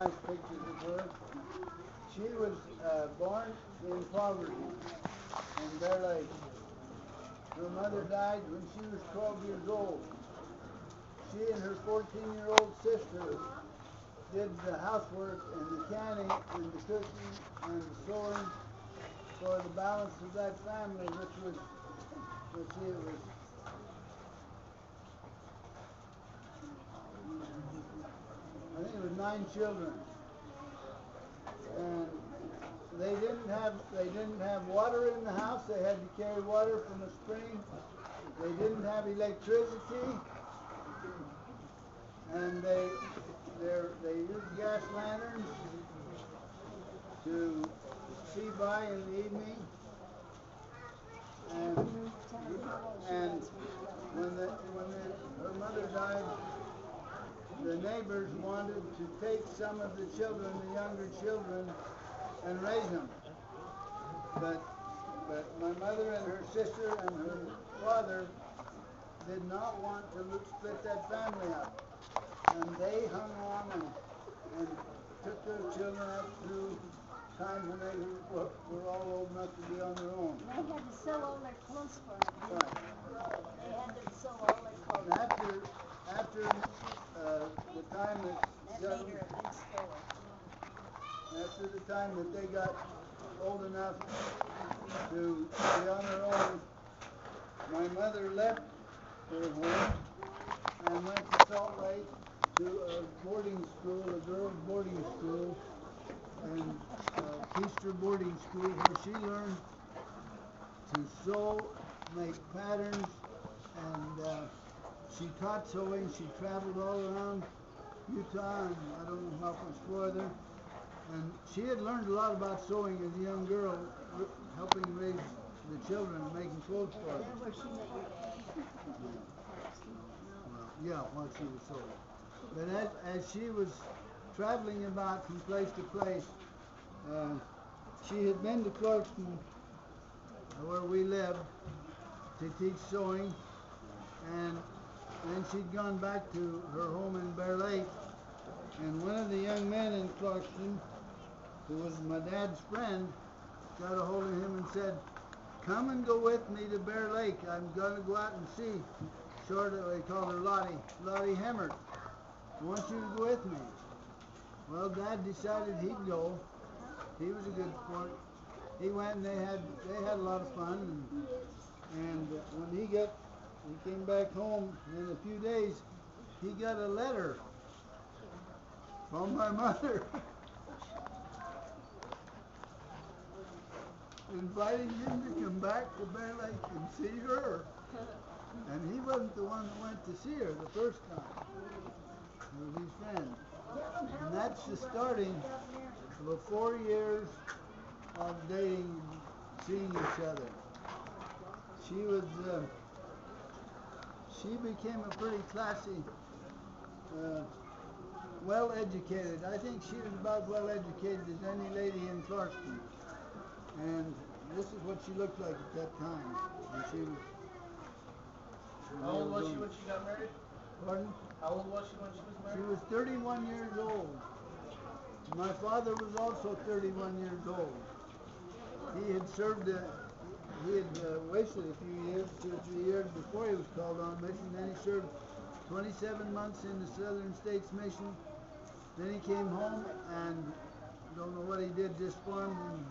Nice pictures of her. She was born in poverty in Bear Lake. Her mother died when she was 12 years old. She and her 14-year-old sister did the housework and the canning and the cooking and the sewing for the balance of that family, which was, let's see, I think it was 9 children. And they didn't have water in the house. They had to carry water from a spring. They didn't have electricity, and they used gas lanterns to see by in the evening. And when her mother died, the neighbors wanted to take some of the children, the younger children, and raise them. But my mother and her sister and her father did not want to split that family up. And they hung on and took their children up through times when they were all old enough to be on their own. They had to sew all their clothes for them. Right. They had to sew all their clothes. And after the time after the time that they got old enough to be on their own, my mother left her home and went to Salt Lake to a boarding school, a girls' boarding school, and Easter boarding school, where she learned to sew, make patterns, and she taught sewing. She traveled all around Utah and I don't know how much further. And she had learned a lot about sewing as a young girl, helping raise the children and making clothes for them. Where she met your dad. Well, yeah, while she was sewing. But as she was traveling about from place to place, she had been to Clarkston, where we lived, to teach sewing, and then she'd gone back to her home in Bear Lake, and one of the young men in Clarkston, who was my dad's friend, got a hold of him and said, "Come and go with me to Bear Lake. I'm going to go out and see." They called her Lottie Hemmert. "I want you to go with me." Well, Dad decided he'd go. He was a good sport. He went and they had a lot of fun. And when he came back home in a few days, he got a letter from my mother inviting him to come back to Bear Lake and see her. And he wasn't the one that went to see her the first time. It was his friend. And that's the starting of 4 years of dating and seeing each other. She became a pretty classy, well-educated. I think she was about well-educated as any lady in Clarkston. And this is what she looked like at that time. How old was she when she got married? Pardon? How old was she when she was married? She was 31 years old. My father was also 31 years old. He had wasted a few years, 2 or 3 years before he was called on mission. Then he served 27 months in the Southern States Mission. Then he came home and don't know what he did, just formed and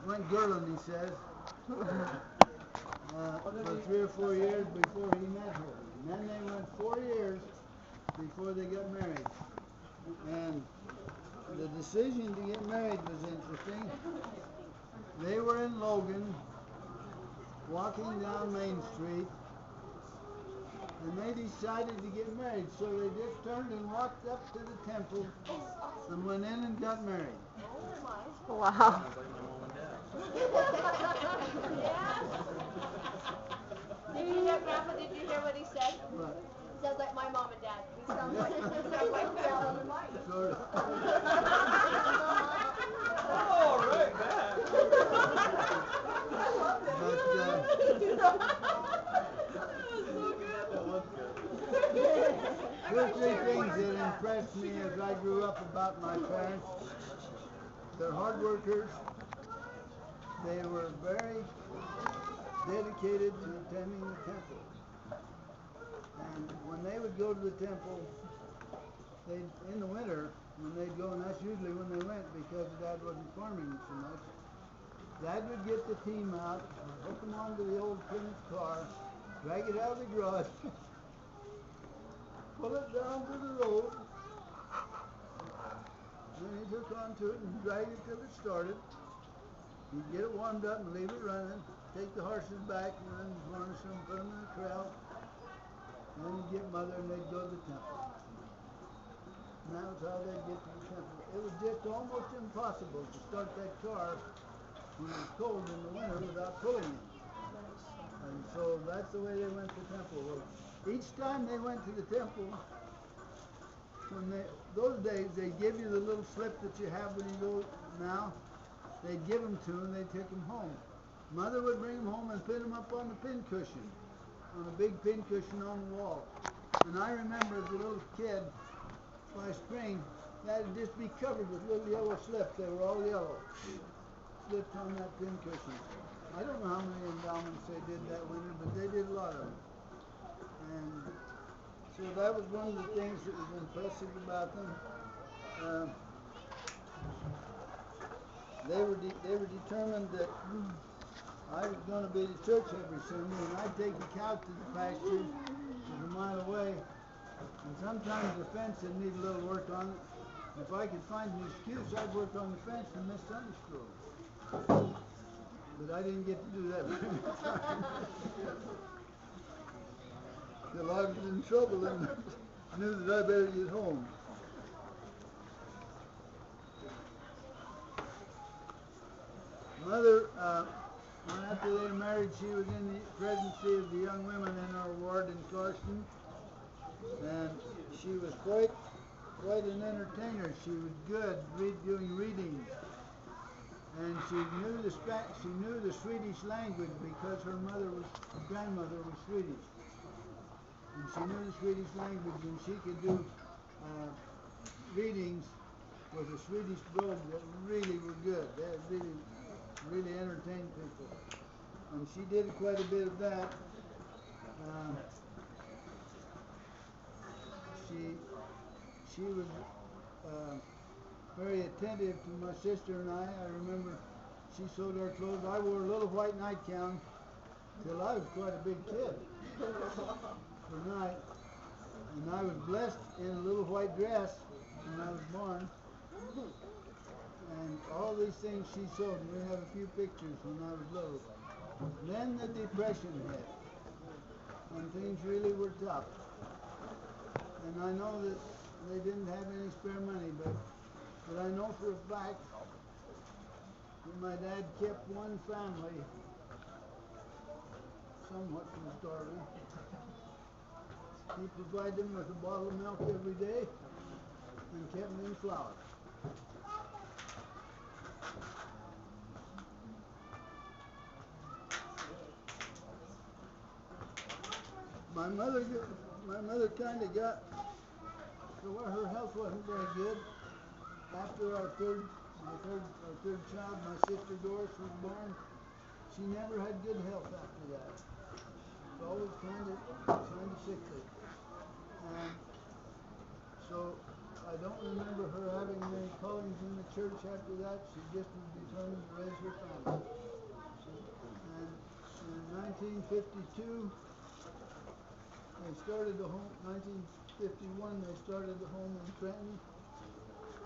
went girling, he says, for 3 or 4 years before he met her. And then they went 4 years before they got married. And the decision to get married was interesting. They were in Logan, walking down Main Street, and they decided to get married. So they just turned and walked up to the temple and went in and got married. Wow. Sounds like my mom and dad. Did you hear, Grandpa, did you hear what he said? But, Sounds like my mom and dad. We sound like dad and mine. sort of. Oh, right, man. Two or three things that impressed me as I grew up enough about my parents. They're hard workers. They were very dedicated to attending the temple. And when they would go to the temple, in the winter, when they'd go, and that's usually when they went because Dad wasn't farming so much, Dad would get the team out, hook them onto the old Plymouth car, drag it out of the garage, pull it down to the road, then he'd hook onto it and drag it till it started. He'd get it warmed up and leave it running, take the horses back and then harness them, put them in the corral, and then he'd get Mother and they'd go to the temple. And that was how they'd get to the temple. It was just almost impossible to start that car when it was cold in the winter without pulling it. And so that's the way they went to the temple. Well, each time they went to the temple, those days they'd give you the little slip that you have when you go now. They'd give them to them and they'd take them home. Mother would bring them home and pin them up on the pin cushion, on a big pin cushion on the wall. And I remember as a little kid, by spring, that'd just be covered with little yellow slips. They were all yellow. Slipped on that pin cushion. I don't know how many endowments they did that winter, but they did a lot of them. And so that was one of the things that was impressive about them. They were determined that I was going to be to church every Sunday, and I'd take the cow to the pasture, which was a mile away, and sometimes the fence would need a little work on it. If I could find an excuse, I'd work on the fence and miss Sunday school. But I didn't get to do that very much time. Till I was in trouble and knew that I better get home. Mother, after they married, she was in the presidency of the young women in our ward in Clarkston, and she was quite an entertainer. She was good doing readings, and she knew the Swedish language because her grandmother was Swedish, and she knew the Swedish language, and she could do readings with a Swedish brogue that really were good. They really entertained people, and she did quite a bit of that. She was very attentive to my sister and I. I remember she sewed our clothes. I wore a little white nightgown till I was quite a big kid for night, and I was blessed in a little white dress when I was born. And all these things she sewed, and we have a few pictures when I was little. Then the Depression hit, and things really were tough. And I know that they didn't have any spare money, but I know for a fact that my dad kept one family somewhat from starving. He provided them with a bottle of milk every day and kept them in flour. My mother kind of got to where her health wasn't very good. After our third child, my sister Doris, was born, she never had good health after that. She was always kind of sickly. And so I don't remember her having many callings in the church after that. She just was determined to raise her family. And in 1952, they started the home. 1951, they started the home in Trenton.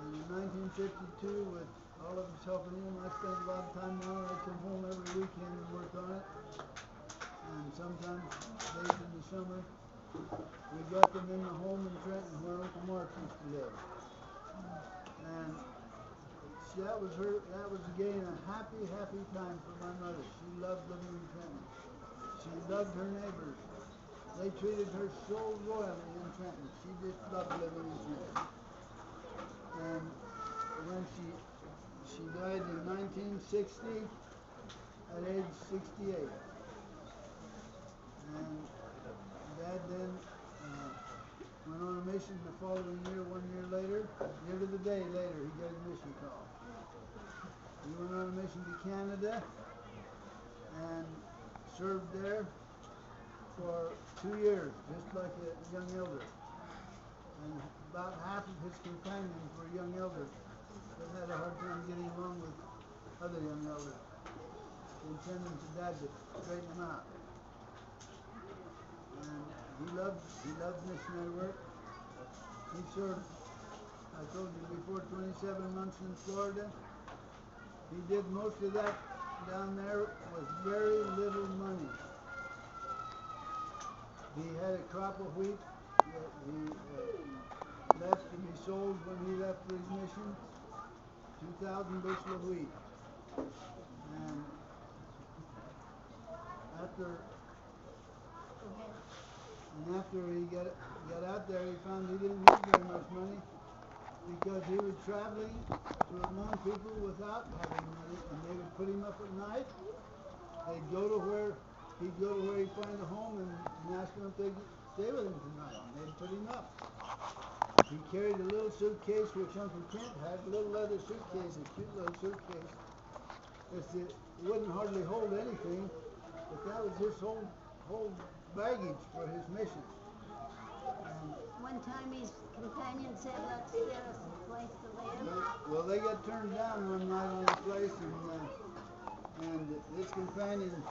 And in 1952, with all of us helping him, I spent a lot of time on it. I come home every weekend and work on it. And sometimes days in the summer. We got them in the home in Trenton where Uncle Mark used to live. And that was again a happy time for my mother. She loved living in Trenton. She loved her neighbors. They treated her so royally in Trenton. She just loved living in Trenton. And when she died in 1960 at age 68. And Dad then went on a mission the following year, 1 year later, near to the day later, he got his mission call. He went on a mission to Canada and served there for 2 years, just like a young elder. And about half of his companions were young elders that had a hard time getting along with other young elders, intending to Dad to straighten them out. And he loved missionary work. He served, I told you before, 27 months in Florida. He did most of that down there with very little money. He had a crop of wheat that he left to be sold when he left for his mission. 2,000 bushel of wheat. And after he got out there, he found he didn't need very much money because he was traveling to among people without having money, and they would put him up at night. He'd go to where he'd find a home and ask them if they'd stay with him tonight. And they'd put him up. He carried a little suitcase which Uncle Kent had, a little leather suitcase, a cute little suitcase. It wouldn't hardly hold anything, but that was his whole baggage for his mission. And one time his companion said, "Let's get us a place to live." well, they got turned down one night on the place, and his companion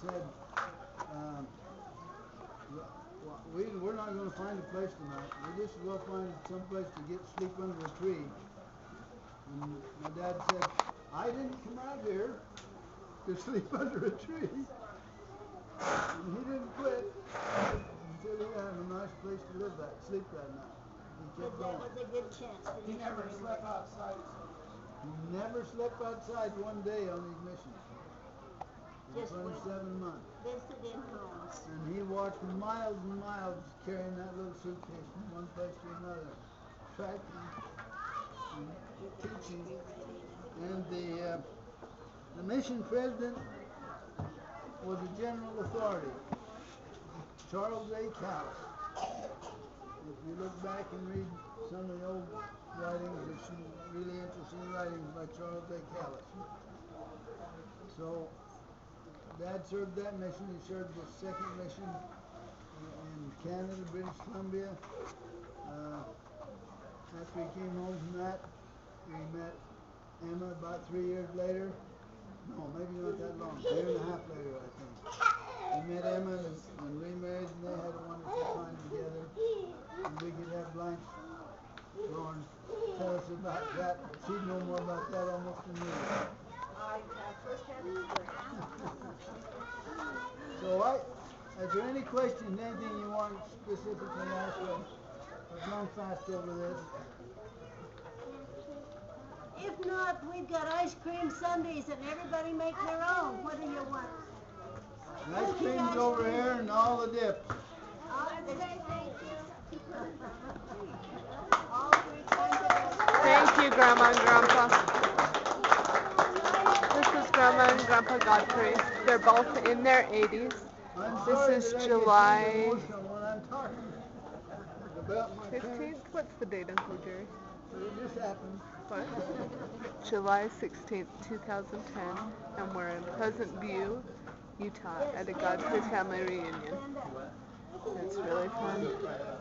said, we're not going to find a place tonight. We're just going to find some place to sleep under a tree. And my dad said, "I didn't come out here to sleep under a tree." And he didn't quit until he had a nice place to sleep that night. He kept That going. was a good chance. He never slept outside. He never slept outside one day on his mission. In Just 27 months. visited homes. And he walked miles and miles carrying that little suitcase from one place to another, tracking and teaching. And the mission president was a general authority, Charles A. Callis. If you look back and read some of the old writings, there's some really interesting writings by Charles A. Callis. So Dad served that mission. He served the second mission in Canada, British Columbia. After he came home from that, he met Emma about 3 years later. No, maybe not that long. A year and a half later, I think. He met Emma and remarried, and they had a wonderful time together. And we could have Blanche Lawrence tell us about that. She'd know more about that almost than me. I have first-hand experience. So is there any questions, anything you want specifically asked of? I've gone fast over this. If not, we've got ice cream sundaes and everybody make their own. What do you want? Ice cream's over here and all the dips. Thank you, Grandma and Grandpa. This is Grandma and Grandpa Godfrey. They're both in their 80s. This is July 15th. What's the date, Uncle Jerry? It just happened. What? July 16th, 2010, and we're in Pleasant View, Utah, at a Godfrey family reunion. It's really fun.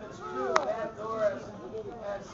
It's true, Aunt Doris has